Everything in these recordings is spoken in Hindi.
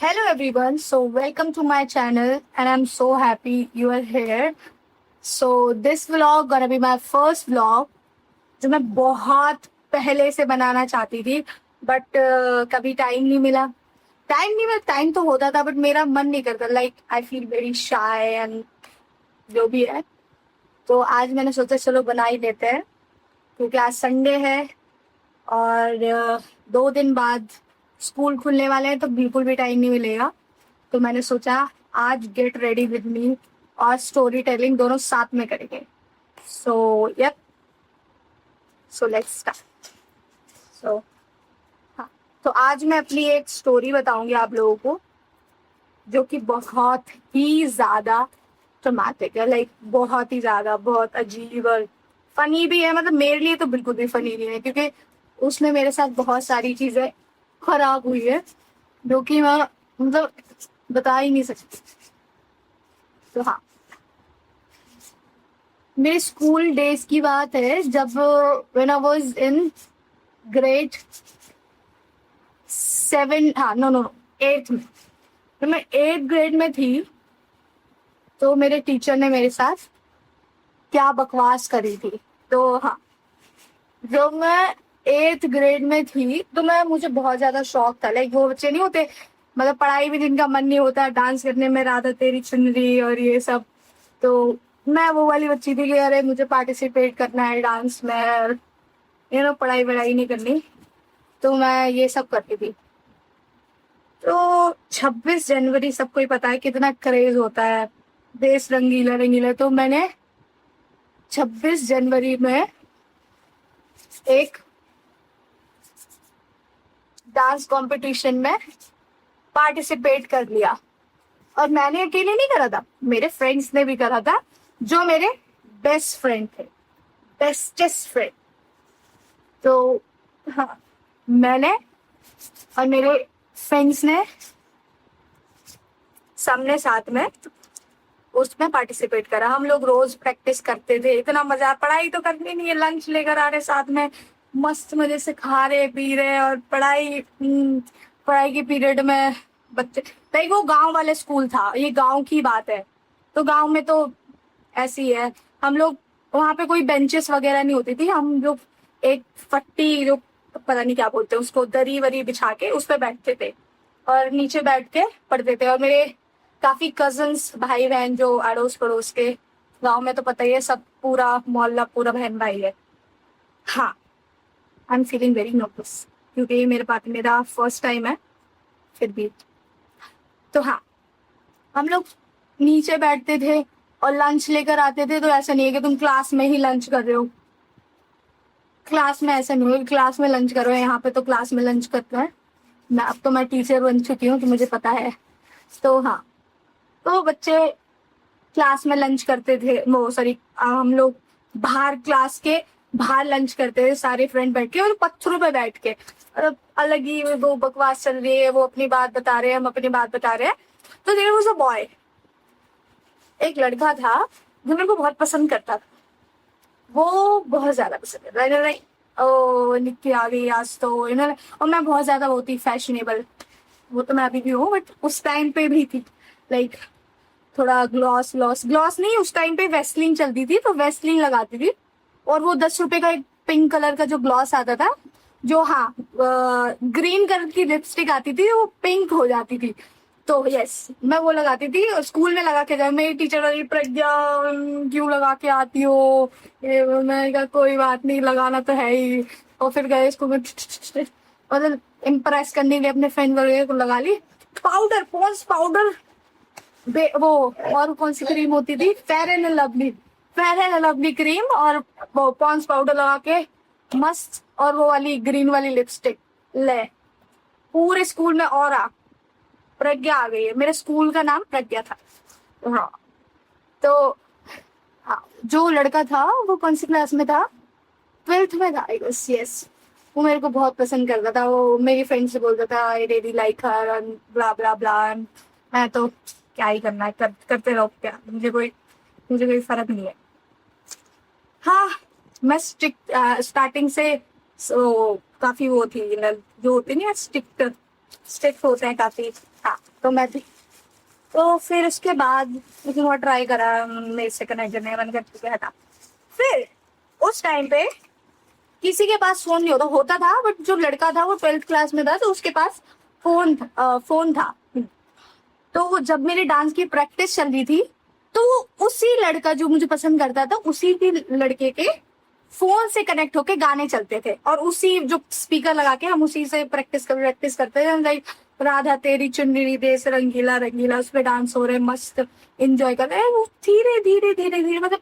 Hello everyone, so welcome to my channel and I'm so happy you are here. So this vlog gonna be my first vlog जो मैं बहुत पहले से बनाना चाहती थी बट कभी टाइम तो होता था बट मेरा मन नहीं करता like I feel very shy and जो भी है। तो आज मैंने सोचा चलो बना ही लेते हैं क्योंकि आज संडे है और 2 दिन बाद स्कूल खुलने वाले हैं तो बिल्कुल भी टाइम नहीं मिलेगा। तो मैंने सोचा आज गेट रेडी विद मी और स्टोरी टेलिंग दोनों साथ में करेंगे। So yup, so let's start. So हाँ, तो आज मैं अपनी एक स्टोरी बताऊंगी आप लोगों को जो कि बहुत ही ज्यादा ट्रॉमेटिक है, लाइक बहुत ही ज्यादा, बहुत अजीब और फनी भी है। मतलब मेरे लिए तो बिल्कुल भी फनी नहीं है क्योंकि उसमें मेरे साथ बहुत सारी चीजें खराब हुई है जो कि मैं मतलब बता ही नहीं सकती। तो हाँ, मेरे स्कूल डेज की बात है जब when I was in grade 7, हाँ नो नो नो 8th में। तो मैं 8th ग्रेड में थी तो मेरे टीचर ने मेरे साथ क्या बकवास करी थी। तो हाँ, जब मैं 8th ग्रेड में थी तो मुझे बहुत ज्यादा शौक था, लाइक वो बच्चे नहीं होते मतलब पढ़ाई में जिनका मन नहीं होता, डांस करने में राधा तेरी चुनरी और ये सब। तो मैं वो वाली बच्ची थी कि अरे मुझे पार्टिसिपेट करना है डांस में और पढ़ाई वढ़ाई नहीं करनी। तो मैं ये सब करती थी। तो 26 जनवरी सबको ही पता है कितना क्रेज होता है, देश रंगीला रंगीला। तो मैंने 26 जनवरी में एक डांस कंपटीशन में पार्टिसिपेट कर लिया और मैंने अकेले नहीं करा था, मेरे फ्रेंड्स ने भी करा था जो मेरे बेस्ट फ्रेंड थे, बेस्टेस्ट फ्रेंड। तो हाँ, मैंने और मेरे फ्रेंड्स ने सबने साथ में उसमें पार्टिसिपेट करा। हम लोग रोज प्रैक्टिस करते थे, इतना मजा, पढ़ाई तो करनी नहीं है, लंच लेकर आ रहे साथ में, मस्त मजे से खा रहे पी रहे और पढ़ाई के पीरियड में बच्चे, भाई वो गांव वाले स्कूल था, ये गांव की बात है। तो गांव में तो ऐसी है, हम लोग वहां पे कोई बेंचेस वगैरह नहीं होती थी, हम लोग एक फट्टी जो पता नहीं क्या बोलते हैं उसको, दरी वरी बिछा के उस पर बैठते थे और नीचे बैठ के पढ़ते थे। और मेरे काफी कजन्स भाई बहन जो अड़ोस पड़ोस के, गांव में तो पता ही है सब, पूरा मोहल्ला पूरा बहन भाई है। हाँ, I am feeling very nervous क्योंकि ये मेरा फर्स्ट टाइम है फिर भी। तो हाँ, हम लोग नीचे बैठते थे और लंच लेकर आते थे। तो ऐसा नहीं है कि तुम क्लास में ही लंच कर रहे हो, क्लास में ऐसा नहीं हो क्लास में लंच कर रहे हो, यहाँ पे तो क्लास में लंच करते हैं। अब तो मैं टीचर बन चुकी हूँ तो मुझे पता है। तो हाँ, तो बच्चे क्लास में लंच करते थे, वो सॉरी, हम लोग बाहर क्लास के बाहर लंच करते थे सारे फ्रेंड बैठ के और पत्थरों पे बैठ के, और अलग ही वो बकवास चल रही है, वो अपनी बात बता रहे हैं, हम अपनी बात बता रहे हैं। तो देयर वाज अ बॉय, एक लड़का था जो मेरे को बहुत पसंद करता था, वो बहुत ज्यादा पसंद करता था, लाइक ओ निक्की आ गई आज तो इन्होंने। और मैं बहुत ज्यादा वो थी फैशनेबल, वो तो मैं अभी भी हूँ बट उस टाइम पे भी थी, लाइक थोड़ा ग्लॉस नहीं, उस टाइम पे वेस्लिन चलती थी तो वेस्लिन लगाती थी। और वो 10 रुपए का एक पिंक कलर का जो ग्लॉस आता था, जो हाँ ग्रीन कलर की लिपस्टिक आती थी वो पिंक हो जाती थी। तो यस, मैं वो लगाती थी और स्कूल में लगा के जाए, मेरी टीचर वाली प्रज्ञा क्यों लगा के आती हो, मैं कहा कोई बात नहीं लगाना तो है ही। और फिर गए स्कूल में मतलब इम्प्रेस करने के लिए अपने फ्रेंड वगैरह को लगा ली। पाउडर, पॉन्स पाउडर, वो और कौन सी क्रीम होती थी, फेयर एंड लवली क्रीम और वो पॉन्स पाउडर लगा के मस्त, और वो वाली ग्रीन वाली लिपस्टिक ले, पूरे स्कूल में और प्रज्ञा आ गई है। मेरे स्कूल का नाम प्रज्ञा था। हाँ, तो हाँ, जो लड़का था वो कौन सी क्लास में था, 12th में था आई गेस, यस। वो मेरे को बहुत पसंद करता था, वो मेरी फ्रेंड से बोलता था आई रियली लाइक हर ब्ला ब्ला ब्ला। मैं तो क्या ही करना है, करते रहो, क्या मुझे कोई फर्क नहीं है। हाँ, मैं स्ट्रिक्ट स्टार्टिंग से, काफी वो थी, जो होती नहीं स्ट्रिक्ट स्ट्रिक्ट होते हैं काफी। हाँ, तो मैं थी। तो फिर उसके बाद लेकिन वो ट्राई करा मेरे से कनेक्ट करने का, मैंने कहा ठीक है हटा। फिर उस टाइम पे किसी के पास फोन नहीं होता होता था, बट जो लड़का था वो 12th क्लास में था तो उसके पास फोन था। तो जब मेरे डांस की प्रैक्टिस चल रही थी तो उसी लड़का जो मुझे पसंद करता था उसी के लड़के के फोन से कनेक्ट होके गाने चलते थे, और उसी जो स्पीकर लगा के हम उसी से प्रैक्टिस करते थे। लाइक राधा तेरी चुनरी देश रंगीला रंगीला, उस पे डांस हो रहे मस्त एंजॉय कर रहे हैं। वो धीरे धीरे धीरे धीरे मतलब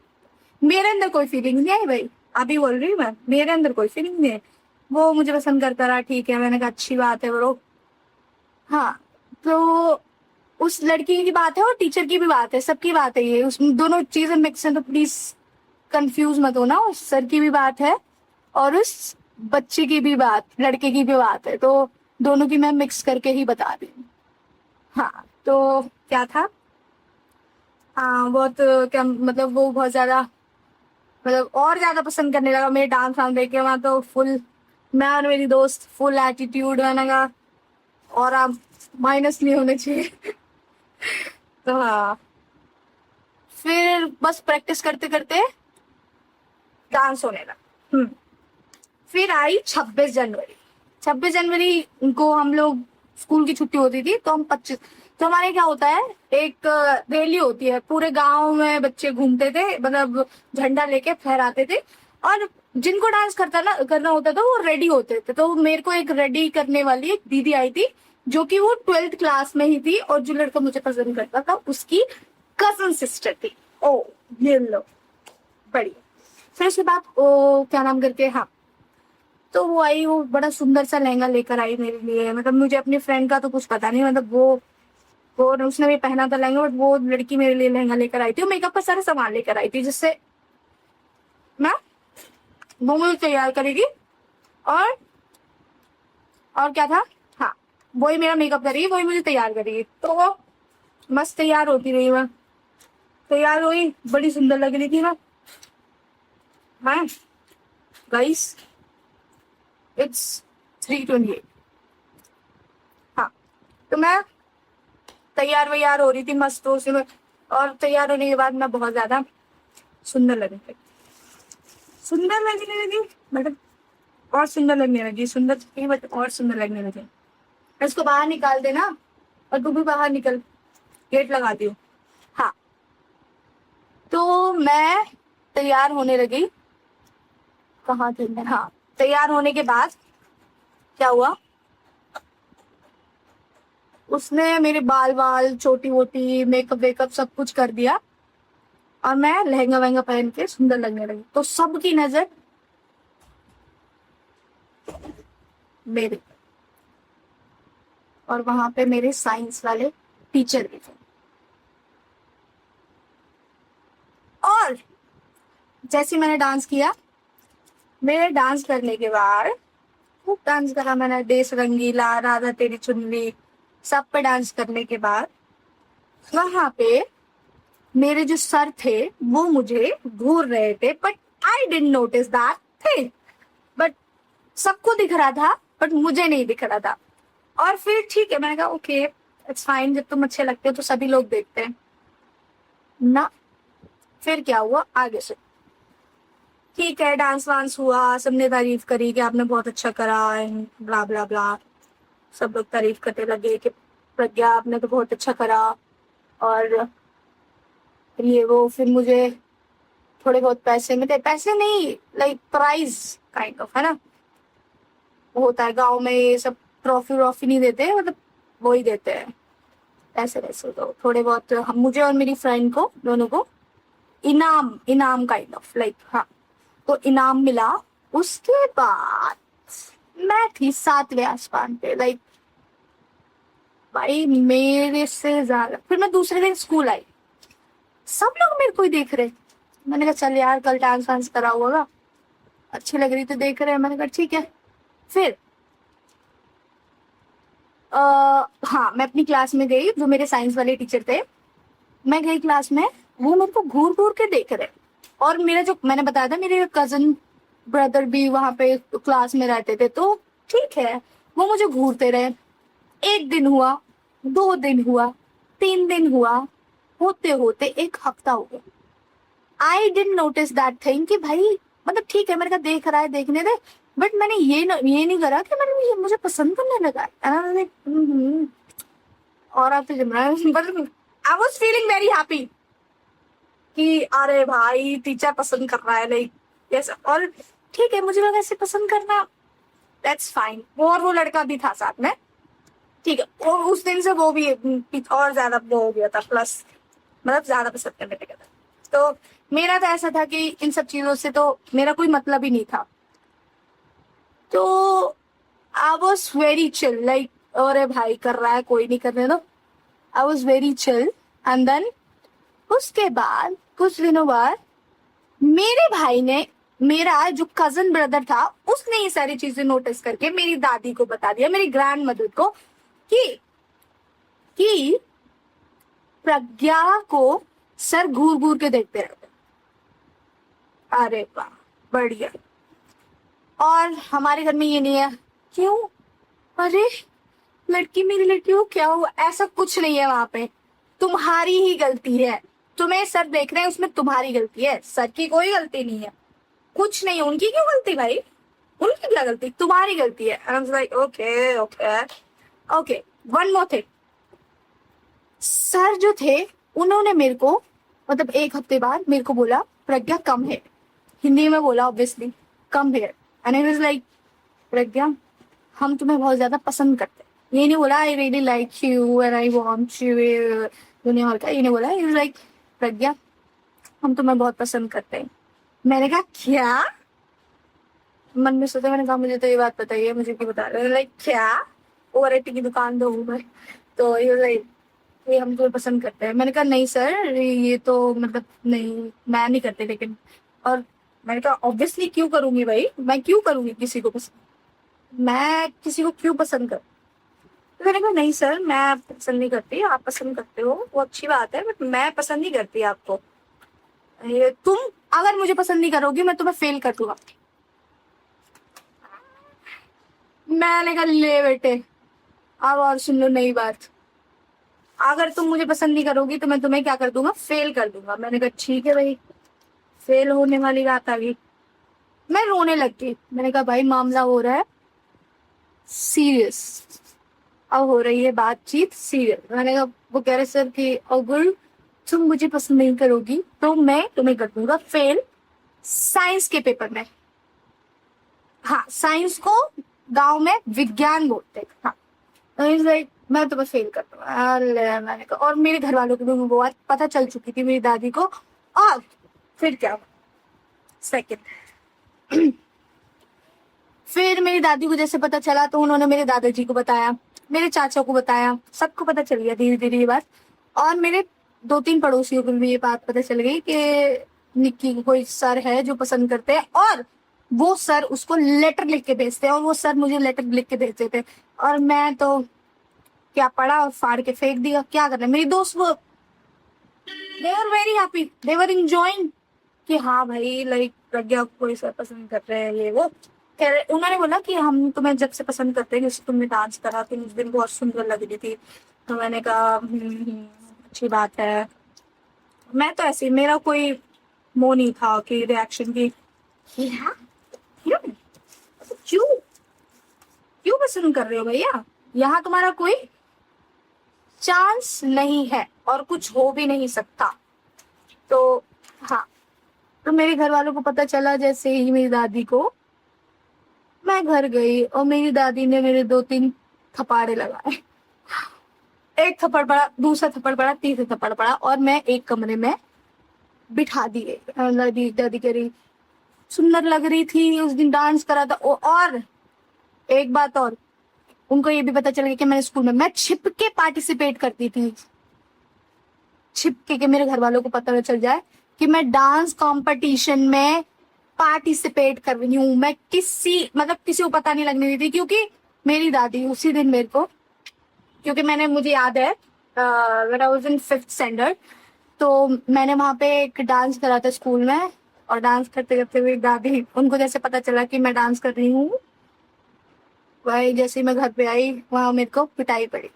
मेरे अंदर कोई फीलिंग नहीं आई भाई, अभी बोल रही हूँ मैं, मेरे अंदर कोई फीलिंग नहीं है। वो मुझे पसंद करता रहा, ठीक है, मैंने कहा अच्छी बात है ब्रो। हाँ, तो उस लड़की की बात है और टीचर की भी बात है, सबकी बात है ये, उस दोनों चीजें मिक्स है, तो प्लीज कंफ्यूज मत होना। उस सर की भी बात है और उस बच्चे की भी बात, लड़के की भी बात है, तो दोनों की मैं मिक्स करके ही बता रही हूँ। हाँ, तो क्या था, हाँ बहुत क्या मतलब वो बहुत ज्यादा मतलब और ज्यादा पसंद करने लगा मेरे डांस वांस देख के। वहां तो फुल मैं और मेरी दोस्त फुल एटीट्यूड, मैंने कहा और आप माइनस नहीं होने चाहिए। तो हाँ, फिर बस प्रैक्टिस करते करते डांस होने लगा। फिर आई 26 जनवरी। 26 जनवरी को हम लोग स्कूल की छुट्टी होती थी, तो हम 25 तो हमारे क्या होता है, एक रैली होती है, पूरे गांव में बच्चे घूमते थे, मतलब झंडा लेके फहराते थे, और जिनको डांस करना होता था वो रेडी होते थे। तो मेरे को एक रेडी करने वाली एक दीदी आई थी, जो कि वो 12th क्लास में ही थी, और जो लड़का मुझे पसंद करता था उसकी कजन सिस्टर थी। ओ ये लो, बढ़िया। फिर उसके बाद वो क्या नाम करके, हाँ, तो वो आई, वो बड़ा सुंदर सा लहंगा लेकर आई मेरे लिए। मतलब मुझे अपनी फ्रेंड का तो कुछ पता नहीं, मतलब वो उसने भी पहना था लहंगा, बट वो लड़की मेरे लिए लहंगा लेकर आई थी, वो मेकअप का सारा सामान लेकर आई थी, जिससे मैं वो मुझे तैयार करेगी। और और क्या था, हाँ, वही मेरा मेकअप करेगी, वही मुझे तैयार करेगी। तो वो मस्त तैयार होती रही, मैं तैयार हुई, बड़ी सुंदर लग रही थी मैं गाइस। इट्स 3:28। हाँ, तो मैं तैयार वैयार हो रही थी मस्त, तो उसमें और तैयार होने के बाद मैं बहुत ज्यादा सुंदर लगने लगी, सुंदर लगने लगी मतलब और सुंदर लगने लगी, सुंदर थी बट और सुंदर लगने लगी। इसको बाहर निकाल देना, और तू भी बाहर निकल, गेट लगाती हूँ। हाँ, तो मैं तैयार होने लगी, कहाँ थे मैं, हाँ, तैयार होने के बाद क्या हुआ, उसने मेरे बाल बाल छोटी वोटी मेकअप वेकअप सब कुछ कर दिया, और मैं लहंगा वहंगा पहन के सुंदर लगने लगी, तो सबकी नजर मेरे, और वहां पे मेरे साइंस वाले टीचर भी थे। और जैसे मैंने डांस किया, मेरे डांस करने के बाद खूब डांस करा मैंने, देश रंगीला, राधा तेरी चुनरी, सब पे डांस करने के बाद वहां पे मेरे जो सर थे वो मुझे घूर रहे थे, but I didn't notice that thing. But सबको दिख रहा था, बट मुझे नहीं दिख रहा था। और फिर ठीक है, मैंने कहा ओके इट्स फाइन, जब तुम अच्छे लगते हो तो सभी लोग देखते हैं ना। फिर क्या हुआ आगे से, ठीक है, डांस वांस हुआ, सबने तारीफ करी कि आपने बहुत अच्छा करा, ब्ला ब्ला ब्ला, सब लोग तारीफ करने लगे कि प्रज्ञा आपने तो बहुत अच्छा करा, और ये वो। फिर मुझे थोड़े बहुत पैसे मिले, पैसे नहीं लाइक प्राइज काइंड ऑफ, है ना, वो होता है गांव में ये सब, ट्रॉफी व्रॉफी नहीं देते, मतलब वो ही देते हैं ऐसे वैसे। तो थोड़े बहुत हम, मुझे और मेरी फ्रेंड को दोनों को इनाम इनाम काइंड ऑफ लाइक, हाँ, तो इनाम मिला। उसके बाद मैं थी 7वें आसमान पे, लाइक भाई मेरे से ज्यादा। फिर मैं दूसरे दिन स्कूल आई, सब लोग मेरे को ही देख रहे, मैंने कहा चल यार कल डांस वांस करा होगा, अच्छी लग रही तो देख रहे हैं, मैंने कहा ठीक है। फिर हाँ, मैं अपनी क्लास में गई, जो मेरे साइंस वाले टीचर थे, मैं गई क्लास में, वो मेरे को घूर घूर के देख रहे। और मेरा जो मैंने बताया था मेरे कजन ब्रदर भी वहां पे क्लास में रहते थे, तो ठीक है, वो मुझे घूरते रहे। एक दिन हुआ, 2 दिन हुआ, 3 दिन हुआ, होते होते 1 हफ्ता हो गया। I didn't notice that thing कि भाई मतलब ठीक है, मैंने कहा देख रहा है देखने दे, बट मैंने ये नहीं करा कि मैंने ये मुझे पसंद करने लगा है। And I was like, और आप तो जम रहा है but I was feeling very happy कि अरे भाई टीचर पसंद कर रहा है, लाइक यस। और ठीक है, मुझे लगा ऐसे पसंद करना दैट्स फाइन। और वो लड़का भी था साथ में, ठीक है। और उस दिन से वो भी और ज्यादा वो हो गया था, प्लस मतलब ज्यादा पसंद करने लगा था। तो मेरा तो ऐसा था कि इन सब चीजों से तो मेरा कोई मतलब ही नहीं था। तो I was very chill, like अरे भाई कर रहा है कोई नहीं करने दो। I was very chill. And then उसके बाद कुछ दिनों बाद मेरे भाई ने, मेरा जो कजन ब्रदर था, उसने ये सारी चीजें नोटिस करके मेरी दादी को बता दिया, मेरी ग्रैंड मदर को, कि प्रज्ञा को सर घूर घूर के देखते रहते। अरे वाह, बढ़िया। और हमारे घर में ये नहीं है। क्यों? अरे लड़की मेरी लड़की हो, क्या हुआ? ऐसा कुछ नहीं है वहां पे, तुम्हारी ही गलती है। तुम्हें सर देख रहे हैं उसमें तुम्हारी गलती है, सर की कोई गलती नहीं है। कुछ नहीं है, उनकी क्यों गलती भाई? उनकी क्या गलती? तुम्हारी गलती है। I was like okay okay okay. One more thing, sir जो थे उन्होंने मेरे को मतलब 1 हफ्ते बाद मेरे को बोला प्रज्ञा कम है, हिंदी में बोला ऑब्वियसली, कम है। एंड आई वाज लाइक प्रज्ञा, हम तुम्हें बहुत ज्यादा पसंद करते हैं। ये नहीं बोला आई really like you and I want you दुनिया भर का, ये नहीं बोला। ही वाज लाइक प्रज्ञा, हम तुम्हें बहुत पसंद करते हैं। मैंने कहा क्या? मन में सोचा, मैंने कहा मुझे तो ये बात बताइए, मुझे क्यों बता रहे? लाइक क्या? ओवर रेटिंग की दुकान दो मैं। तो ये लाइक ये हम तुम्हें पसंद करते हैं। मैंने कहा नहीं सर, ये तो मतलब नहीं, मैं नहीं करती लेकिन। और मैंने कहा ऑब्वियसली क्यों करूंगी भाई, मैं क्यों करूंगी किसी को पसंद, मैं किसी को क्यों पसंद कर? तो मैंने कहा नहीं सर, मैं पसंद नहीं करती, आप पसंद करते हो वो अच्छी बात है, बट मैं पसंद नहीं करती आपको। ये तुम अगर मुझे पसंद नहीं करोगी मैं तुम्हें फेल कर दूंगा। मैंने कहा ले बेटे, अब और सुन लो नई बात, अगर तुम मुझे पसंद नहीं करोगी तो मैं तुम्हें क्या कर दूंगा? फेल कर दूंगा। मैंने कहा ठीक है भाई, फेल होने वाली बात आ गई। मैं रोने लग गई। मैंने कहा भाई मामला हो रहा है सीरियस, अब हो रही है बातचीत सीरियस। मैंने कहा, वो कह रहे सर कि अगर तुम मुझे पसंद नहीं करोगी तो मैं तुम्हें कर दूंगा फेल साइंस के पेपर में। हाँ, साइंस को गांव में विज्ञान बोलते हैं। हाँ, लाइक मैं तुम्हें फेल कर दूंगा। अरे मैंने कहा, और मेरे घर वालों को भी वो बात पता चल चुकी थी, मेरी दादी को। और फिर क्या, सेकंड फिर मेरी दादी को जैसे पता चला तो उन्होंने मेरे दादाजी को बताया, मेरे चाचा को बताया, सबको पता चल गया धीरे धीरे ये बात। और मेरे 2-3 पड़ोसियों को भी ये बात पता चल गई कि निक्की को कोई सर है जो पसंद करते हैं, और वो सर उसको लेटर लिख के भेजते हैं, और वो सर मुझे लेटर लिख के भेजते थे। और मैं तो क्या पढ़ा और फाड़ के फेंक दिया। क्या करना, मेरी दोस्त वो they were very happy, they were enjoying कि हाँ भाई लाइक प्रज्ञा को कोई सर पसंद कर रहे हैं, ये वो। उन्होंने बोला कि हम तुम्हें जब से पसंद करते हैं, जैसे तुमने डांस करा, तुम उस दिन बहुत सुंदर लग रही थी। तो मैंने कहा अच्छी बात है। मैं तो ऐसे, मेरा कोई वो नहीं था कि रिएक्शन की हाँ क्यों क्यों क्यों पसंद कर रहे हो भैया, यहाँ तुम्हारा कोई चांस नहीं है और कुछ हो भी नहीं सकता। तो हाँ, तो मेरे घर वालों को पता चला जैसे ही मेरी दादी को, मैं घर गई और मेरी दादी ने मेरे 2-3 थप्पड़े लगाए। एक थप्पड़ पड़ा, दूसरा थप्पड़ पड़ा, तीसरा थप्पड़ पड़ा, और मैं एक कमरे में बिठा दी गई। दादी दादी कह रही सुंदर लग रही थी, उस दिन डांस करा था। और एक बात और, उनको ये भी पता चल गया कि मैंने स्कूल में मैं छिप के पार्टिसिपेट करती थी, छिप के मेरे घर वालों को पता चल जाए कि मैं डांस कंपटीशन में पार्टिसिपेट कर रही हूँ। मैं किसी को पता नहीं लगने दी थी, क्योंकि मेरी दादी उसी दिन मेरे को, क्योंकि मुझे याद है when I was in 5th standard, तो मैंने वहां पे एक डांस करा था स्कूल में। और डांस करते करते मेरी दादी, उनको जैसे पता चला कि मैं डांस कर रही हूँ, वही जैसे मैं घर पे आई वहां मेरे को पिटाई पड़ी।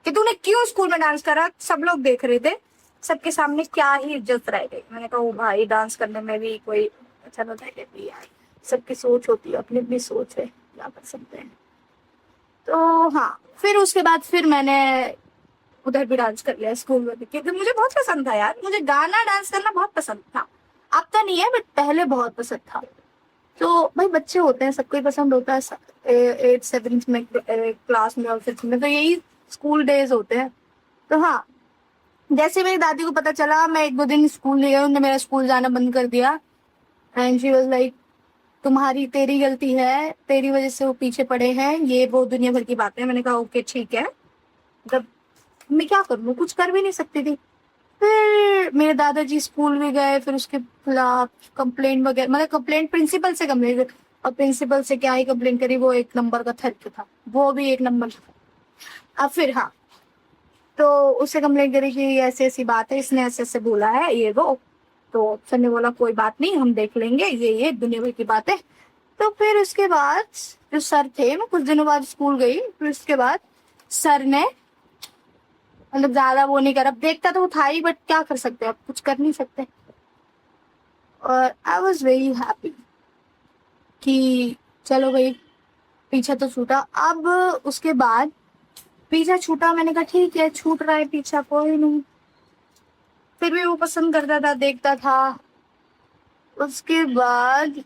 कि तूने क्यों स्कूल में डांस करा, सब लोग देख रहे थे, सबके सामने क्या ही इज्जत रह गई। मैंने कहा ओ भाई डांस करने में भी कोई अच्छा नहीं है भी यार, सबकी सोच होती है, अपनी अपनी सोच है, क्या कर सकते हैं। तो हाँ, फिर उसके बाद फिर मैंने उधर भी डांस कर लिया स्कूल में भी, क्योंकि मुझे बहुत पसंद था यार, मुझे गाना डांस करना बहुत पसंद था। अब तो नहीं है बट पहले बहुत पसंद था। तो भाई बच्चे होते हैं, सबको ही पसंद होता है। 8th 7th में क्लास में और 5th में, तो यही स्कूल डेज होते हैं। तो हाँ, जैसे मेरी दादी को पता चला मैं 1-2 दिन स्कूल नहीं गई, उन्होंने मेरा स्कूल जाना बंद कर दिया। एंड शी वाज लाइक तुम्हारी तेरी गलती है, तेरी वजह से वो पीछे पड़े हैं, ये वो दुनिया भर की बातें। मैंने कहा ओके ठीक है, मतलब मैं क्या करूँ, कुछ कर भी नहीं सकती थी। फिर मेरे दादाजी स्कूल में गए, फिर उसके खिलाफ कंप्लेंट वगैरह, मतलब कंप्लेंट प्रिंसिपल से कंप्लेंट, और प्रिंसिपल से क्या ही कंप्लेंट करी, वो एक नंबर का थर्क था, वो भी एक नंबर का। अब फिर हाँ, तो उससे कंप्लेंट करी कि ऐसी ऐसी बात है, इसने ऐसे ऐसे बोला है ये वो। तो सर ने बोला कोई बात नहीं, हम देख लेंगे, ये दुनिया भर की बात है। तो फिर उसके बाद जो सर थे, मैं कुछ दिनों बाद स्कूल गई, फिर उसके बाद सर ने मतलब ज्यादा वो नहीं करा, देखता तो वो था ही, बट क्या कर सकते हैं, अब कुछ कर नहीं सकते। और आई वॉज वेरी हैप्पी कि चलो भाई पीछा तो छूटा। अब उसके बाद पीछा छूटा, मैंने कहा ठीक है छूट रहा है पीछा, कोई नहीं। फिर भी वो पसंद करता था, देखता था। उसके बाद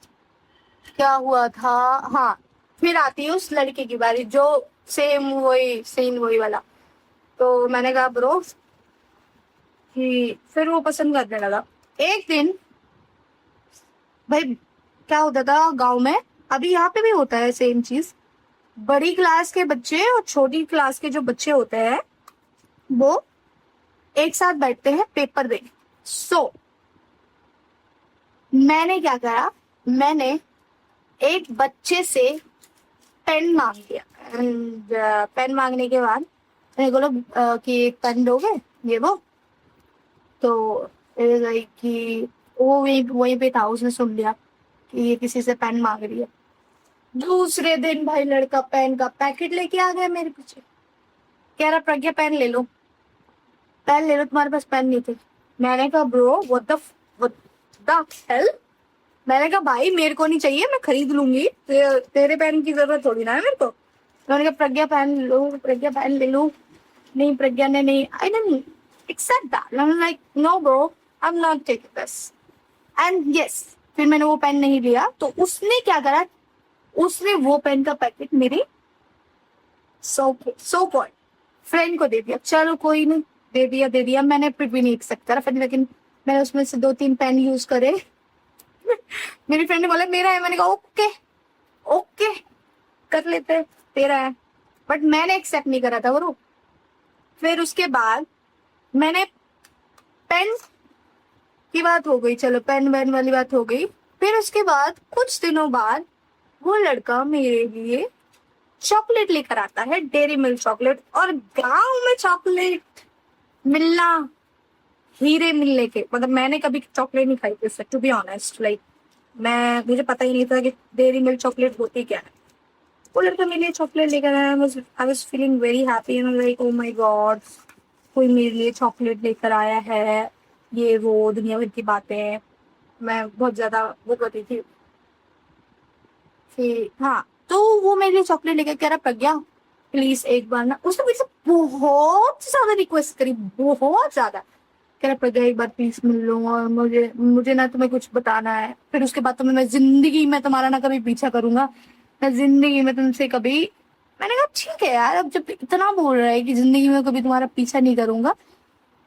क्या हुआ था, हाँ, फिर आती है उस लड़के की बारी जो सेम वही सेम वही वाला। तो मैंने कहा ब्रो कि फिर वो पसंद करने लगा। एक दिन भाई क्या होता था गांव में, अभी यहाँ पे भी होता है सेम चीज, बड़ी क्लास के बच्चे और छोटी क्लास के जो बच्चे होते हैं वो एक साथ बैठते हैं पेपर देने। सो मैंने क्या करा, मैंने एक बच्चे से पेन मांग लिया। एंड पेन मांगने के बाद मैंने बोला कि एक पेन दोगे, ये वो। तो लाइक कि वो वहीं वहीं पे था, उसने सुन लिया कि ये किसी से पेन मांग रही है। दूसरे दिन भाई लड़का पेन का पैकेट लेके आ गया मेरे पीछे, कह रहा प्रज्ञा पेन ले लो, पेन ले लो, तुम्हारे पास पेन नहीं थे। मैंने कहा ब्रो व्हाट द हेल। मैंने कहा भाई मेरे को नहीं चाहिए, मैं खरीद लूंगी, तेरे पेन की जरूरत थोड़ी ना है मेरे को। मैंने कहा प्रज्ञा पेन लो, प्रज्ञा पेन ले लो। नहीं प्रज्ञा ने नहीं, I didn't accept that, I am like no bro, I am not taking this. And yes, फिर मैंने वो पेन नहीं लिया, तो उसने क्या करा, उसने वो पेन का पैकेट मेरे सो कॉल्ड फ्रेंड को दे दिया। चलो कोई नहीं, दे दिया, मैंने फिर भी नहीं एक्सेप्ट करा। फिर लेकिन मैंने उसमें से 2-3 पेन यूज करे। मेरी फ्रेंड ने बोला मेरा है, मैंने कहा ओके ओके कर लेते हैं, तेरा है। बट मैंने एक्सेप्ट नहीं करा था वो। फिर उसके बाद मैंने पेन की बात हो गई, चलो पेन वेन वाली बात हो गई। फिर उसके बाद कुछ दिनों बाद वो लड़का मेरे लिए चॉकलेट लेकर आता है, डेयरी मिल्क चॉकलेट। और गांव में चॉकलेट मिलना हीरे मिलने के, मतलब मैंने कभी चॉकलेट नहीं खाई थी टू बी ऑनेस्ट, लाइक मुझे पता ही नहीं था कि डेयरी मिल्क चॉकलेट होती क्या है। वो लड़का मेरे लिए चॉकलेट लेकर आया, I was feeling very happy and like oh my God, कोई मेरे लिए चॉकलेट लेकर आया है, ये वो दुनिया भर की बातें। मैं बहुत ज्यादा वो करती थी। फिर हाँ, तो वो मेरे लिए चॉकलेट लेकर कह रहा प्रज्ञा प्लीज एक बार ना, उसने मुझसे बहुत ज्यादा रिक्वेस्ट करी, बहुत ज्यादा। कह रहा प्रज्ञा एक बार प्लीज मिल लो, और मुझे मुझे ना तुम्हें कुछ बताना है, फिर उसके बाद तुम्हें मैं जिंदगी में तुम्हारा ना कभी पीछा करूंगा, मैं जिंदगी में तुमसे कभी। मैंने कहा ठीक है यार, अब जब इतना बोल रहा है कि जिंदगी में कभी तुम्हारा पीछा नहीं करूंगा,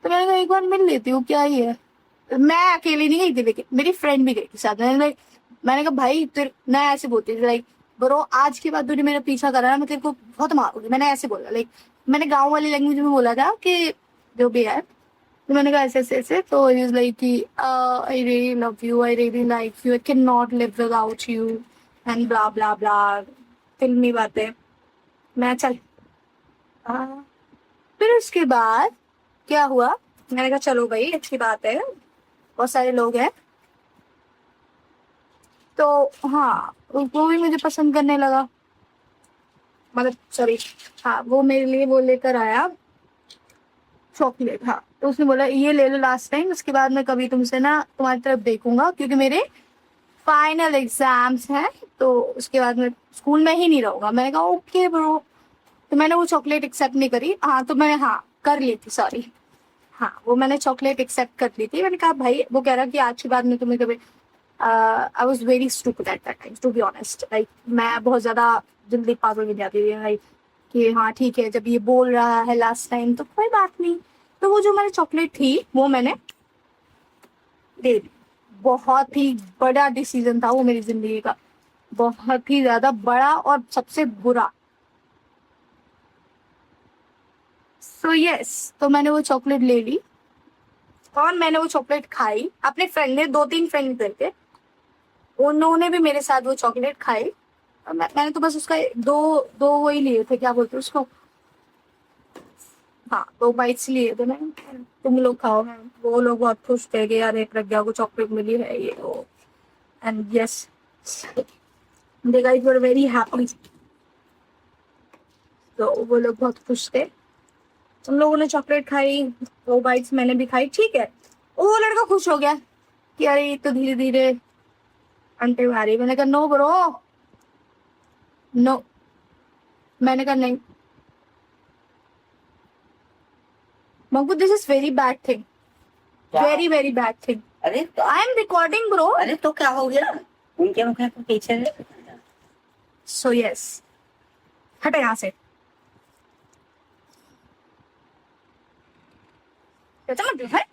तो मैंने कहा एक बार मिल लेती हूँ, क्या ही है। मैं अकेली नहीं गई थी, लेकिन मेरी फ्रेंड भी गई थी साथ। मैंने कहा भाई तेरे, मैं ऐसे बोलती थी लाइक ब्रो आज के बाद तूने मेरा पीछा करा ना, मैं तेरे को बहुत मारूंगी, मैंने ऐसे बोला। लाइक मैंने गांव वाली लैंग्वेज में बोला था कि जो भी है। तो मैंने कहा ऐसे ऐसे ऐसे, तो इज लाइक कि I really love you, I really like you, I can not live without you and blah blah blah, फिल्मी बातें। मैं चल हाँ। फिर उसके बाद क्या हुआ, मैंने कहा चलो भाई अच्छी बात है, बहुत सारे लोग हैं। तो हाँ, वो भी मुझे पसंद करने लगा, मतलब सॉरी, हाँ वो मेरे लिए वो लेकर आया चॉकलेट। हाँ, तो उसने बोला ये ले लो लास्ट टाइम, उसके बाद मैं कभी तुमसे ना तुम्हारी तरफ देखूंगा, क्योंकि मेरे फाइनल एग्जाम्स हैं, तो उसके बाद मैं स्कूल में ही नहीं रहूंगा। मैंने कहा ओके ब्रो। तो मैंने वो चॉकलेट एक्सेप्ट नहीं करी। हाँ, तो मैंने हाँ कर ली थी, सॉरी। हाँ, वो मैंने चॉकलेट एक्सेप्ट कर ली थी। मैंने कहा भाई, वो कह रहा कि आज के बाद में तुम्हें कभी, I was very stupid at that time to be honest. Like मैं बहुत ज्यादा जल्दी पागल में जाती थी लाइक कि हाँ ठीक है, जब ये बोल रहा है लास्ट टाइम तो कोई बात नहीं। तो वो जो मेरी चॉकलेट थी वो मैंने दे दी। बहुत ही बड़ा डिसीजन था वो मेरी जिंदगी का, बहुत ही ज्यादा बड़ा और सबसे बुरा। सो यस, तो मैंने वो चॉकलेट ले ली और मैंने वो चॉकलेट खाई। अपने फ्रेंड ने, 2-3 फ्रेंड करके, उन्होंने भी मेरे साथ वो चॉकलेट खाई। और मैंने तो बस उसका दो दो वो ही लिए थे, क्या बोलते हैं उसको, हाँ 2 बाइट्स लिए थे मैंने। तुम लोग खाओ। वो लोग बहुत खुश थे कि यार एक प्रज्ञा को चॉकलेट मिली है ये वो। And yes, they guys were very happy. तो वो लोग बहुत खुश थे। उन लोगों ने चॉकलेट खाई, 2 बाइट्स मैंने भी खाई, ठीक है। वो लड़का खुश हो गया कि अरे ये तो धीरे धीरे अंटे मारी। मैंने कहा नो ब्रो, नो। मैंने कहा नहीं Manku, this is very bad thing, क्या? Very very bad thing. अरे तो आई एम रिकॉर्डिंग ब्रो। अरे तो क्या हो गया? उनके मुख के पीछे से सो यस, हटे यहाँ से। क्या मतलब है?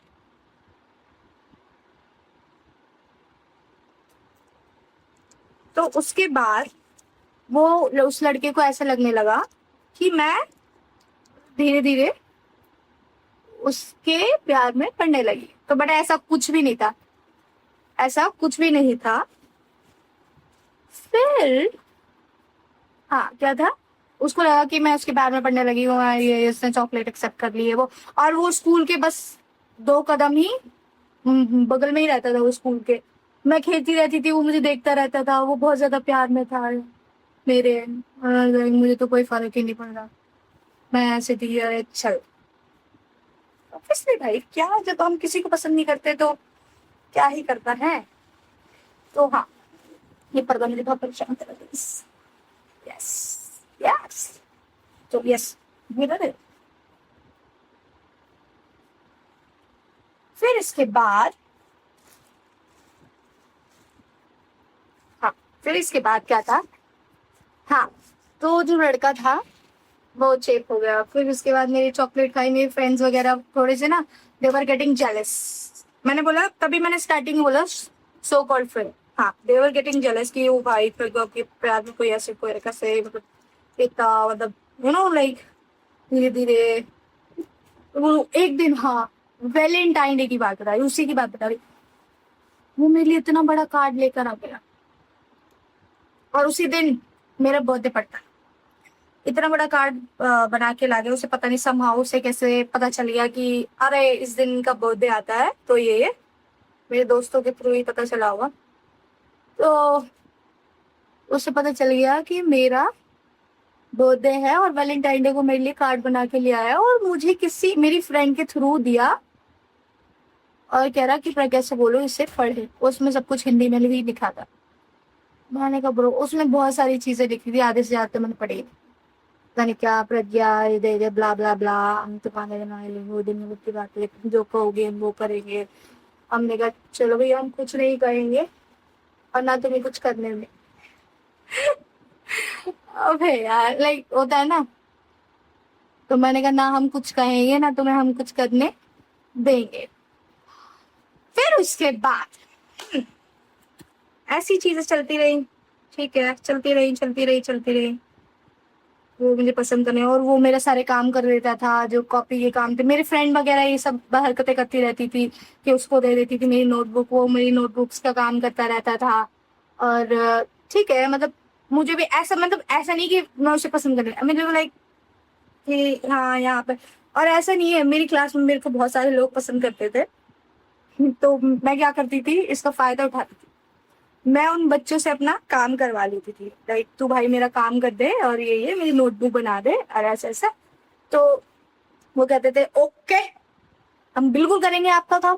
तो उसके बाद वो उस लड़के को ऐसा लगने लगा कि मैं धीरे धीरे उसके प्यार में पड़ने लगी। तो बट ऐसा कुछ भी नहीं था, ऐसा कुछ भी नहीं था। फिर हाँ, क्या था, उसको लगा कि मैं उसके प्यार में पड़ने लगी हूँ, ये इसने चॉकलेट एक्सेप्ट कर ली है वो। और वो स्कूल के बस 2 कदम ही बगल में ही रहता था वो स्कूल के। मैं खेलती रहती थी, वो मुझे देखता रहता था, वो बहुत ज्यादा प्यार में था मेरे। और मुझे तो कोई फर्क ही नहीं पड़ रहा, मैं ऐसे थी अरे चल। ऑब्वियसली भाई, क्या जब हम किसी को पसंद नहीं करते तो क्या ही करता है। तो हाँ, ये पर्दा मुझे बहुत परेशान कर रहा है। यस, यस, तो यस, मिरर है। फिर इसके बाद, हाँ, फिर इसके बाद क्या था, हाँ, तो जो लड़का था वो चेप हो गया। फिर उसके बाद मेरी चॉकलेट खाई, मेरे फ्रेंड्स वगैरह थोड़े से ना, दे वर गेटिंग जेलस। मैंने बोला, तभी मैंने स्टार्टिंग बोला सो कॉल्ड फ्रेंड। हाँ, दे वर गेटिंग जेलस कि वो भाई फिर को आपके प्यार में कोई ऐसे कोई कैसे, मतलब इतना, मतलब यू नो लाइक धीरे धीरे। वो एक दिन, हाँ, वैलेंटाइन डे की बात बता रही, उसी की बात बता रही। वो मेरे लिए इतना बड़ा कार्ड लेकर आ गया और उसी दिन मेरा बर्थडे पड़ता। इतना बड़ा कार्ड बना के ला गया। उसे पता नहीं समहाउ उसे कैसे पता चल गया कि अरे इस दिन का बर्थडे आता है, तो ये मेरे दोस्तों के थ्रू ही पता चला होगा। तो उसे पता चल गया कि मेरा बर्थडे है और वैलेंटाइन डे को मेरे लिए कार्ड बना के ले आया और मुझे किसी मेरी फ्रेंड के थ्रू दिया। और कह रहा कि प्रज्ञा से बोलो इसे पढ़े, उसमें सब कुछ हिंदी में ही लिखा था। मैंने कहा ब्रो, उसमें बहुत सारी चीजें लिखी थी, आधे से ज्यादा तो मैंने पढ़ी। पता नहीं क्या, प्रज्ञा दे दे ब्ला ब्ला ब्ला, हम तो खाने बनाए लेंगे, वो दिन की बात है, जो कहोगे हम वो करेंगे। हमने कहा चलो भैया, हम कुछ नहीं करेंगे और ना तुम्हें कुछ करने में। अबे यार, लाइक होता है ना। तो मैंने कहा ना हम कुछ कहेंगे ना तुम्हें हम कुछ करने देंगे। फिर उसके बाद ऐसी चीजें चलती रही, ठीक है, चलती रही चलती रही चलती रही। वो मुझे पसंद करने, और वो मेरे सारे काम कर देता था, जो कॉपी के काम थे। मेरे फ्रेंड वगैरह ये सब हरकतें करती रहती थी कि उसको दे देती थी मेरी नोटबुक, वो मेरी नोटबुक्स का काम करता रहता था। और ठीक है, मतलब मुझे भी ऐसा, मतलब ऐसा नहीं कि मैं उसे पसंद कर रही, मतलब लाइक कि हाँ यहाँ पे। और ऐसा नहीं है, मेरी क्लास में मेरे को बहुत सारे लोग पसंद करते थे। तो मैं क्या करती थी, इसका फायदा उठाती थी। मैं उन बच्चों से अपना काम करवा लेती थी, लाइक तू भाई मेरा काम कर दे और ये मेरी नोटबुक बना दे और ऐसा ऐसा। तो वो कहते थे ओके, हम बिल्कुल करेंगे आपका काम,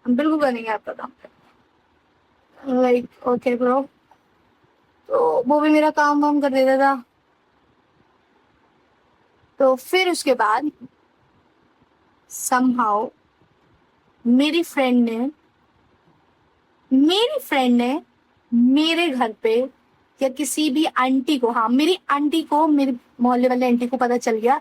हम बिल्कुल करेंगे आपका काम। Like okay bro. तो वो भी मेरा काम वाम कर देता था। तो फिर उसके बाद समहाउ मेरी फ्रेंड ने मेरी फ्रेंड ने मेरे घर पे या किसी भी आंटी को, हाँ मेरी आंटी को, मेरे मोहल्ले वाले आंटी को पता चल गया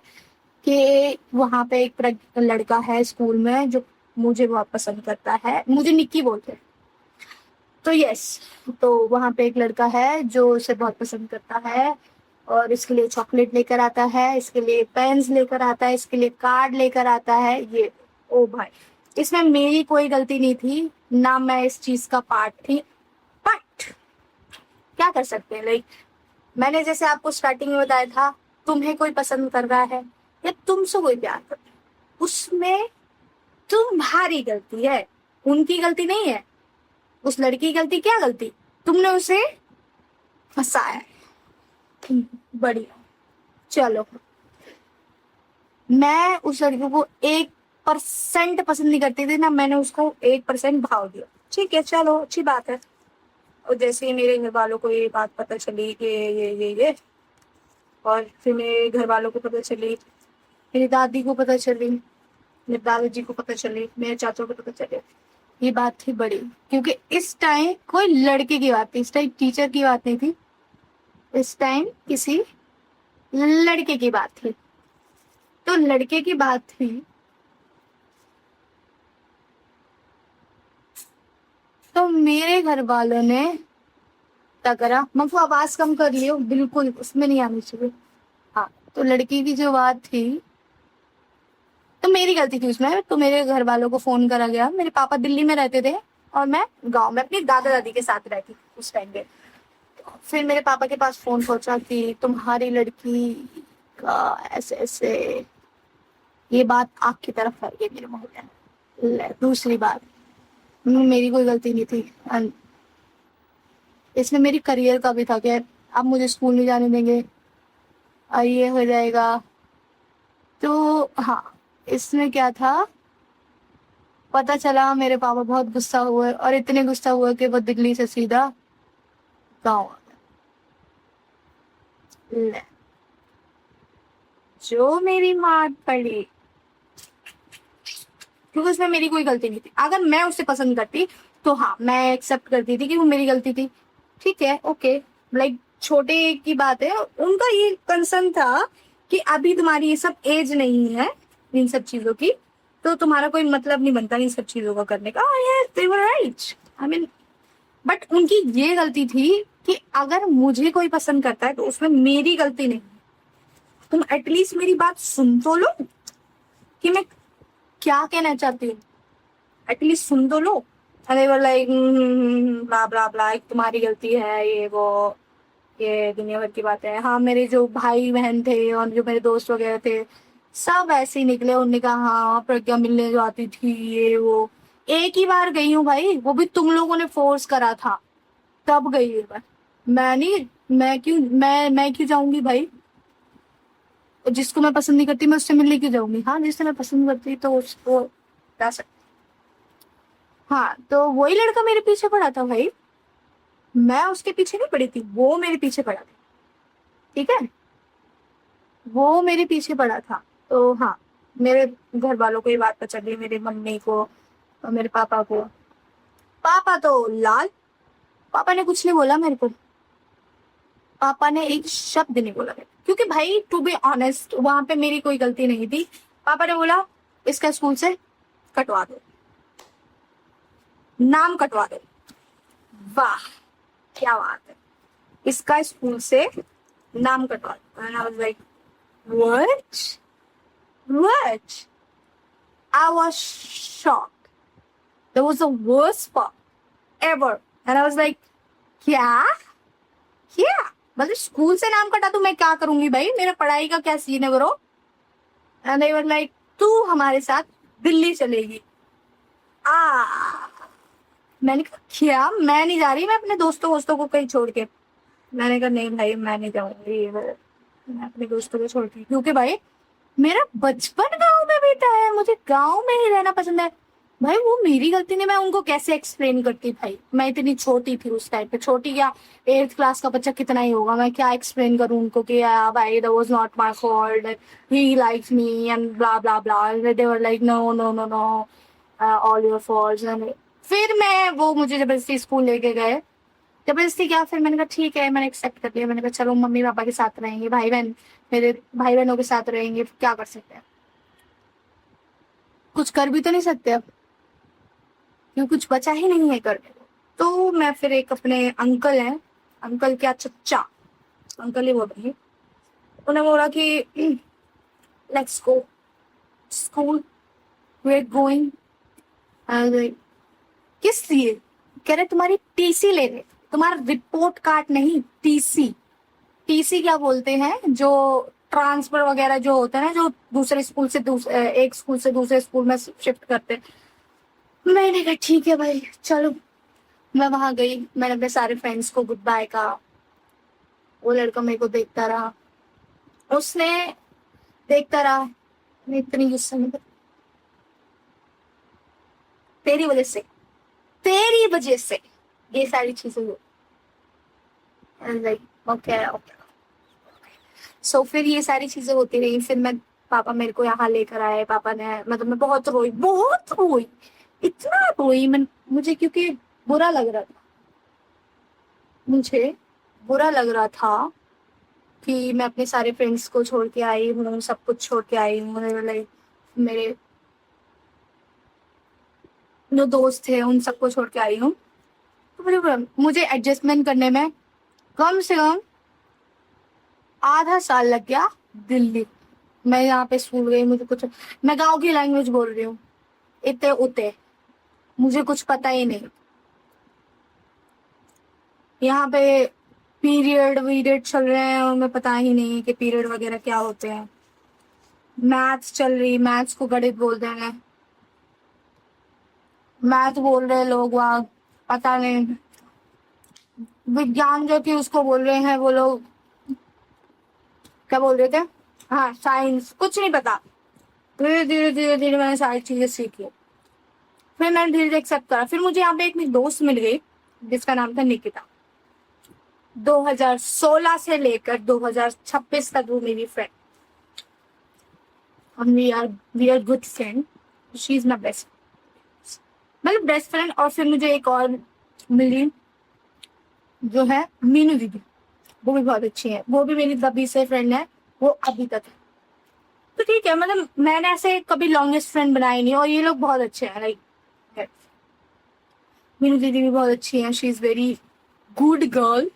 कि वहां पे एक लड़का है स्कूल में जो मुझे बहुत पसंद करता है, मुझे निक्की बोलते हैं। तो यस, तो वहां पे एक लड़का है जो उसे बहुत पसंद करता है और इसके लिए चॉकलेट लेकर आता है, इसके लिए पेन्स लेकर आता है, इसके लिए कार्ड लेकर आता है। ये ओ भाई, इसमें मेरी कोई गलती नहीं थी, ना मैं इस चीज का पार्ट थी, बट क्या कर सकते हैं। लाइक मैंने जैसे आपको स्टार्टिंग में बताया था, तुम्हें कोई पसंद कर रहा है या तुमसे कोई प्यार कर रहा है, उसमें तुम्हारी गलती है, उनकी गलती नहीं है। उस लड़की की गलती, क्या गलती, तुमने उसे फंसाया है। बढ़िया, चलो मैं उस लड़की को 1% पसंद नहीं करती थी ना, मैंने उसको 1% भाव दिया, ठीक है चलो अच्छी बात है। और जैसे ही मेरे घर वालों को ये बात पता चली कि ये और फिर मेरे घर वालों को पता चली, मेरी दादी को पता चली, मेरे दादाजी को पता चली, मेरे चाचों को पता चले, ये बात थी बड़ी। क्योंकि इस टाइम कोई लड़के की बात थी, इस टाइम टीचर की बात नहीं थी, इस टाइम किसी लड़के की बात थी। तो लड़के की बात थी, तो मेरे घर वालों ने क्या करा, मैं आवाज कम कर लियो, बिल्कुल उसमें नहीं आनी चाहिए। हाँ, तो लड़की की जो बात थी, तो मेरी गलती थी उसमें। तो मेरे घर वालों को फोन करा गया, मेरे पापा दिल्ली में रहते थे और मैं गांव में अपनी दादा दादी के साथ रहती उस टाइम पे। फिर मेरे पापा के पास फोन पहुंचा कि तुम्हारी लड़की का ऐसे ऐसे, ये बात आग की तरफ फैल गई मेरे मोहल्ले में। दूसरी बात, मेरी कोई गलती नहीं थी, इसमें मेरी करियर का भी था कि अब मुझे स्कूल नहीं जाने देंगे और ये हो जाएगा। तो हाँ, इसमें क्या था, पता चला मेरे पापा बहुत गुस्सा हुए और इतने गुस्सा हुए कि वो दिल्ली से सीधा गाँव आ गए। ले, जो मेरी मार पड़ी, क्योंकि उसमें मेरी कोई गलती नहीं थी। अगर मैं उसे पसंद करती तो हाँ मैं एक्सेप्ट करती थी कि वो मेरी गलती थी, ठीक है ओके, लाइक छोटे की बात है। उनका ये कंसर्न था कि अभी तुम्हारी ये सब एज नहीं है इन सब चीजों की, तो तुम्हारा कोई मतलब नहीं बनता इन सब चीजों का करने का। दे वर राइट, आई मीन, बट उनकी ये गलती थी कि अगर मुझे कोई पसंद करता है तो उसमें मेरी गलती नहीं। तुम एटलीस्ट मेरी बात सुन तो लो कि मैं क्या कहना चाहती हूँ, एटलीस्ट सुन तो लो। अरे वो लाइक ब्ला ब्ला ब्ला, तुम्हारी गलती है, ये वो, ये दुनिया भर की बातें हैं। हाँ, मेरे जो भाई बहन थे और जो मेरे दोस्त वगैरह थे सब ऐसे ही निकले, उन्होंने कहा हाँ प्रज्ञा मिलने जो आती थी ये वो। एक ही बार गई हूँ भाई, वो भी तुम लोगों ने फोर्स करा था तब गई हूँ मैं नहीं, मैं क्यों जाऊंगी भाई, जिसको मैं पसंद नहीं करती मैं उससे मिलने क्यों जाऊंगी। हाँ, जिससे मैं पसंद करती तो उसको जा सकती। हाँ, तो वही लड़का मेरे पीछे पड़ा था भाई, मैं उसके पीछे नहीं पड़ी थी, वो मेरे पीछे पड़ा था, ठीक है, वो मेरे पीछे पड़ा था। तो हाँ, मेरे घर वालों को ये बात पता चली, मेरी मम्मी को और मेरे पापा को। पापा तो लाल, पापा ने कुछ नहीं बोला मेरे को, पापा ने एक शब्द नहीं बोला मेरे को। क्योंकि भाई टू बी ऑनेस्ट वहां पे मेरी कोई गलती नहीं थी। पापा ने बोला इसका स्कूल से कटवा दो, नाम कटवा दो। वाह क्या बात है, इसका स्कूल से नाम कटवा दो। And I was like what, I was shocked, that was the worst part ever. And I was like क्या क्या, मतलब स्कूल से नाम कटा तो मैं क्या करूंगी भाई, मेरा पढ़ाई का क्या सीन है bro. And I was like तू हमारे साथ दिल्ली चलेगी। आ मैंने कहा क्या, मैं नहीं जा रही, मैं अपने दोस्तों वोस्तों को कहीं छोड़ के। मैंने कहा नहीं भाई मैं नहीं जाऊंगी, मैं अपने दोस्तों को छोड़ के, क्योंकि भाई मेरा बचपन गांव में बीता है, मुझे गांव में ही रहना पसंद है। भाई वो मेरी गलती नहीं, मैं उनको कैसे एक्सप्लेन करती भाई, मैं इतनी छोटी थी उस टाइम पे, छोटी क्या, 8th क्लास का बच्चा कितना ही होगा, मैं क्या एक्सप्लेन करूं उनको कि भाई that was not my fault, he likes me and blah blah blah, they were like no no no no all your faults. फिर मैं, वो मुझे जबरदस्ती स्कूल लेके गए, जबरदस्ती क्या, फिर मैंने कहा ठीक है, मैंने एक्सेप्ट कर लिया, मैंने कहा चलो मम्मी पापा के साथ रहेंगे, भाई बहन मेरे भाई बहनों के साथ रहेंगे, क्या कर सकते हैं, कुछ कर भी तो नहीं सकते अब, क्योंकि कुछ बचा ही नहीं है करने को। तो मैं फिर एक अपने अंकल हैं, अंकल क्या चचा, अंकल ही बोल रही, उन्होंने बोला कि let's go school, we are going. किस लिए? कह रहे तुम्हारी टीसी ले रहे, तुम्हारा रिपोर्ट कार्ड नहीं, टीसी। टीसी क्या बोलते हैं, जो ट्रांसफर वगैरह जो होता है ना, जो दूसरे स्कूल से एक स्कूल से दूसरे स्कूल में शिफ्ट करते हैं। मैंने कहा ठीक है भाई चलो, मैं वहां गई, मैंने अपने सारे फ्रेंड्स को गुड बाय कहा, वो लड़का मेरे को देखता रहा, उसने देखता रहा, मैं इतनी गुस्से में, तेरी वजह से, तेरी वजह से ये सारी चीजें हुई। Like okay okay. सो फिर ये सारी चीजें होती रही, फिर मैं, पापा मेरे को यहाँ लेकर आए, पापा ने, मतलब मैं बहुत रोई, बहुत रोई, इतना रोई मैं, मुझे क्योंकि बुरा लग रहा था, मुझे बुरा लग रहा था कि मैं अपने सारे फ्रेंड्स को छोड़ के आई हूँ, सब कुछ छोड़ के आई हूँ, लाइक मेरे जो दोस्त थे उन सबको छोड़ के आई हूँ। तो मुझे एडजस्टमेंट करने में कम से कम आधा साल लग गया। दिल्ली, मैं यहाँ पे स्कूल गई, मुझे कुछ, मैं गांव की लैंग्वेज बोल रही हूँ, इतने उते, मुझे कुछ पता ही नहीं। यहाँ पे पीरियड वीरियड चल रहे हैं और मैं पता ही नहीं कि पीरियड वगैरह क्या होते हैं। मैथ्स चल रही, मैथ्स को गणित बोलते हैं, मैथ बोल रहे लोग वहाँ, पता नहीं। विज्ञान जो थी उसको बोल रहे हैं वो लोग, क्या बोल रहे थे, हाँ साइंस, कुछ नहीं पता। धीरे धीरे धीरे धीरे मैंने सारी चीजें सीखी, फिर मैंने धीरे धीरे एक्सेप्ट करा। फिर मुझे यहाँ पे एक मेरी दोस्त मिल गई जिसका नाम था निकिता। 2016 से लेकर 2026 तक वो मेरी friend, we are good friend, she is my best, मतलब बेस्ट फ्रेंड। और फिर मुझे एक और मिली जो है मीनू दीदी, वो भी बहुत अच्छी है, वो भी मेरी तभी से फ्रेंड है, वो अभी तक है। तो ठीक है, मतलब मैंने ऐसे कभी लॉन्गेस्ट फ्रेंड बनाई नहीं, और ये लोग बहुत अच्छे हैं, लाइक मीनू दीदी भी बहुत अच्छी है, she is very good girl.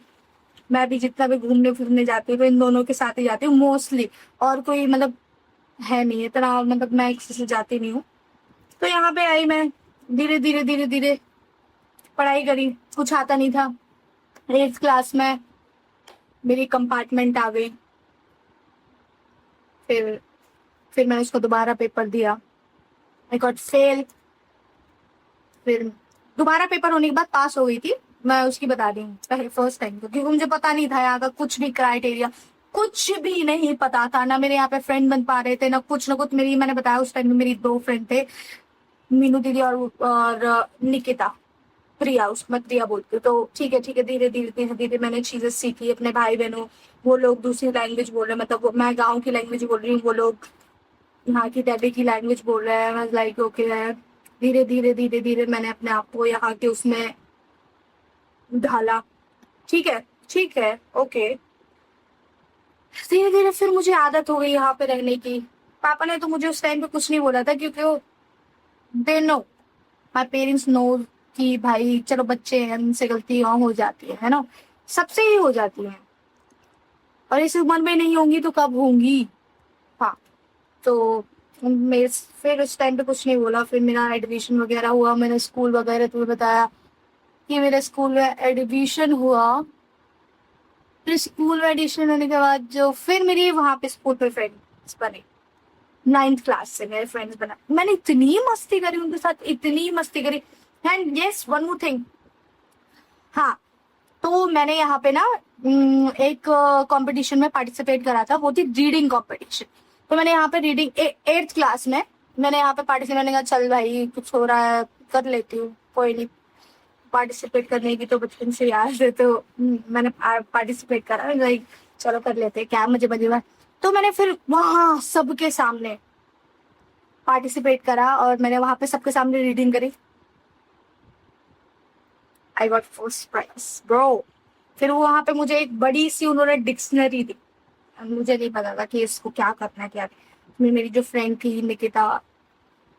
मैं भी जितना भी घूमने फिरने जाती हूँ तो इन दोनों के साथ ही जाती हूँ मोस्टली, और कोई मतलब है नहीं इतना, मतलब मैं किसी से जाती नहीं हूँ। तो यहाँ पे आई मैं, धीरे धीरे धीरे धीरे पढ़ाई करी, कुछ आता नहीं था। 8th क्लास में मेरी कंपार्टमेंट आ गई, फिर मैंने उसको दोबारा पेपर दिया, आई गॉट फेल। फिर दोबारा पेपर होने के बाद पास हो गई थी मैं, उसकी बता दी हूँ पहले फर्स्ट टाइम को, क्योंकि मुझे पता नहीं था यहाँ का कुछ भी क्राइटेरिया, कुछ भी नहीं पता था, ना मेरे यहाँ पे फ्रेंड बन पा रहे थे, ना कुछ ना कुछ। मेरी, मैंने बताया उस टाइम में मेरी 2 फ्रेंड थे, मीनू दीदी और निकिता, प्रिया, उसको मैं प्रिया बोलती हूँ। तो ठीक है धीरे धीरे धीरे धीरे मैंने चीजें सीखी, अपने भाई बहनों, वो लोग दूसरी लैंग्वेज बोल रहे हैं, मतलब मैं गाँव की लैंग्वेज बोल रही हूँ, वो लोग यहाँ की दिल्ली की लैंग्वेज बोल रहे हैं। लाइक ओके है, धीरे धीरे धीरे धीरे मैंने अपने आप को यहाँ के उसमें ढाला। ठीक है ओके। धीरे धीरे फिर मुझे आदत हो गई यहाँ पे रहने की। पापा ने तो मुझे उस टाइम पे कुछ नहीं बोला था, क्योंकि वो, they know, my parents know कि भाई चलो बच्चे हैं, उनसे गलतियां हो जाती है ना, सबसे ही हो जाती है, और इस उम्र में नहीं होंगी तो कब होंगी। हाँ, तो मेरे फिर उस टाइम पे कुछ नहीं बोला। फिर मेरा एडमिशन वगैरह हुआ, मैंने स्कूल वगैरह तुम्हें बताया कि मेरे स्कूल में एडमिशन हुआ। फिर स्कूल में एडमिशन होने के बाद जो फिर मेरी वहां पे स्कूल पे फ्रेंड्स बने, 9th क्लास से मेरे फ्रेंड्स बना, मैंने इतनी मस्ती करी उनके साथ, इतनी मस्ती करी। And yes one more thing, हाँ, तो मैंने यहाँ पे ना एक कंपटीशन में पार्टिसिपेट करा था, वो थी रीडिंग कंपटीशन। तो मैंने यहाँ पे रीडिंग 8th क्लास में मैंने यहाँ पे पार्टिसिपेट, मैंने कहा चल भाई कुछ हो रहा है कर लेती हूँ, कोई नहीं, पार्टिसिपेट करने की तो बचपन से याद है, तो मैंने पार्टिसिपेट करा, लाइक चलो कर लेते हैं, क्या मुझे मजे में। तो मैंने फिर वहाँ सबके सामने पार्टिसिपेट करा और मैंने वहाँ पे सबके सामने रीडिंग करी। I got first prize bro. फिर वो वहाँ पे मुझे एक बड़ी सी उन्होंने डिक्शनरी दी, मुझे नहीं पता था कि इसको क्या करना है क्या। मेरी जो फ्रेंड थी निकिता,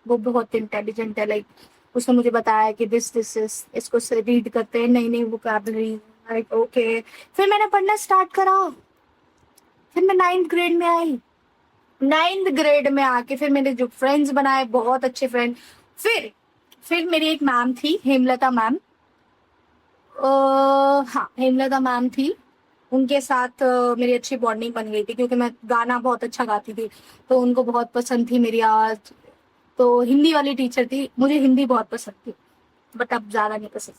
वो बहुत इंटेलिजेंट है, लाइक उसने मुझे बताया कि दिस इज, इसको रीड करते हैं, नई नई वोकैबुलरी, लाइक ओके। फिर मैंने पढ़ना स्टार्ट करा, फिर मैं 9th ग्रेड में आई। 9th ग्रेड में आके फिर मेरे जो फ्रेंड्स बनाए, बहुत अच्छे फ्रेंड। फिर मेरी एक मैम थी, हेमलता मैम, हाँ हेमलता मैम थी, उनके साथ मेरी अच्छी बॉन्डिंग बन गई थी क्योंकि मैं गाना बहुत अच्छा गाती थी, तो उनको बहुत पसंद थी मेरी आवाज। तो हिंदी वाली टीचर थी, मुझे हिंदी बहुत पसंद थी, बट अब ज्यादा नहीं पसंद,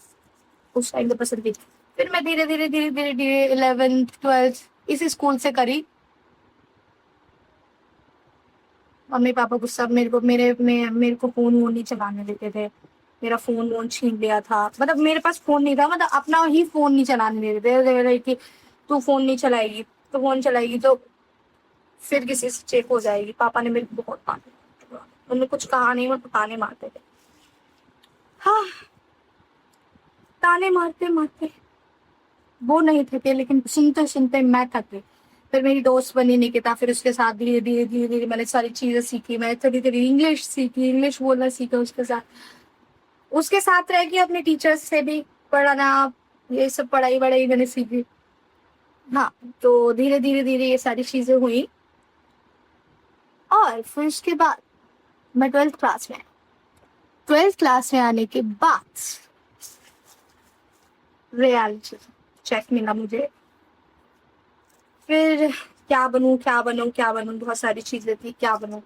उस टाइम तो पसंद थी। फिर मैं धीरे धीरे धीरे धीरे धीरे 11th 12th इसी स्कूल से करी। मम्मी पापा गुस्सा, मेरे को फोन वोन नहीं चलाने देते थे, मेरा फोन वोन छीन लिया था, मतलब मेरे पास फोन नहीं था, मतलब अपना ही फोन नहीं चलाने देते थे कि तू फोन नहीं चलाएगी, तो फोन चलाएगी तो फिर किसी से चेक हो जाएगी। पापा ने मेरे को बहुत मारा, उन्होंने कुछ कहा नहीं, वो ताने मारते थे, हाँ ताने मारते मारते वो नहीं थके, लेकिन सुनते सुनते मैं थक गई। फिर मेरी दोस्त बनी निकिता, फिर उसके साथ धीरे धीरे धीरे धीरे मैंने सारी चीजें सीखी, मैं थोड़ी थोड़ी इंग्लिश सीखी, इंग्लिश बोलना सीखा, उसके साथ रह के अपने टीचर्स से भी पढ़ाना, ये सब पढ़ाई वढ़ाई मैंने सीखी। हाँ, तो धीरे धीरे धीरे ये सारी चीजें हुई और फिर उसके बाद मैं 12th क्लास में 12th क्लास में आने के बाद रियलिटी चेक मिला मुझे। फिर क्या बनूं क्या बनूं क्या बनूं, बहुत सारी चीजें थी, क्या बनूं।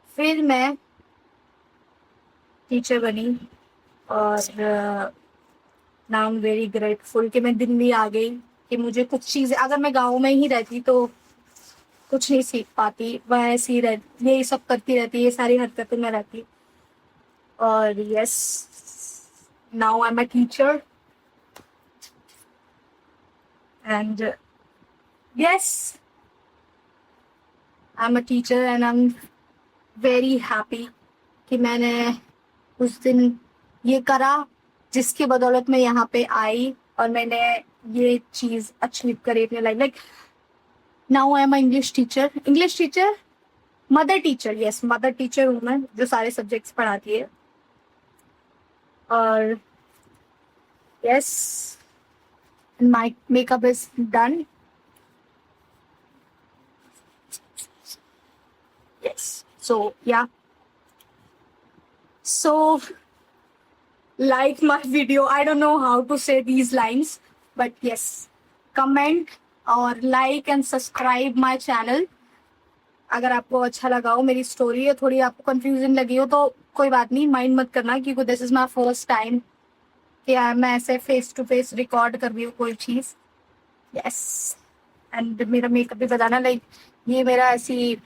फिर मैं टीचर बनी और now I am very grateful कि मैं दिल्ली आ गई, कि मुझे कुछ चीजें, अगर मैं गांव में ही रहती तो कुछ नहीं सीख पाती, वह ऐसी यही सब करती रहती, ये सारी हरकतें में रहती। और yes, now I am a teacher and yes, I am a teacher and I am very happy कि मैंने उस दिन ये करा जिसकी बदौलत मैं यहाँ पे आई और मैंने ये चीज अचीव करी अपने life. Like now I am English teacher, mother teacher, yes mother teacher हूँ मैं, जो सारे सब्जेक्ट्स पढ़ाती है। और yes, my makeup is done, yes, so yeah, so like my video, I don't know how to say these lines, but yes, comment और like and subscribe my channel। अगर आपको अच्छा लगा हो, मेरी स्टोरी है थोड़ी आपको कंफ्यूजन लगी हो तो कोई बात नहीं, माइंड मत करना, क्योंकि this is my first time कि मैं ऐसे फेस टू फेस रिकॉर्ड कर रही हूँ कोई चीज। यस, एंड मेरा मेकअप भी बताना, लाइक ये मेरा ऐसी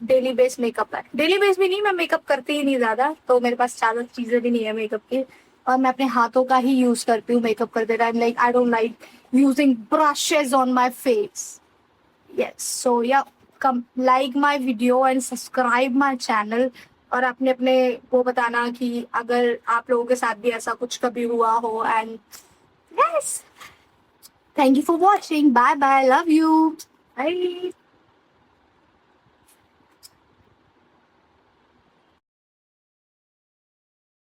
डेली बेस मेकअप है, डेली बेस भी नहीं, मैं मेकअप करती ही नहीं ज्यादा, तो मेरे पास ज्यादा चीजें भी नहीं है मेकअप की, और मैं अपने हाथों का ही यूज करती हूँ मेकअप करते time. Like I don't like using brushes on my face. Yes, so yeah come like my video and subscribe my channel, और अपने अपने वो बताना कि अगर आप लोगों के साथ भी ऐसा कुछ कभी हुआ हो। And yes, thank you for watching, bye bye, love you, bye.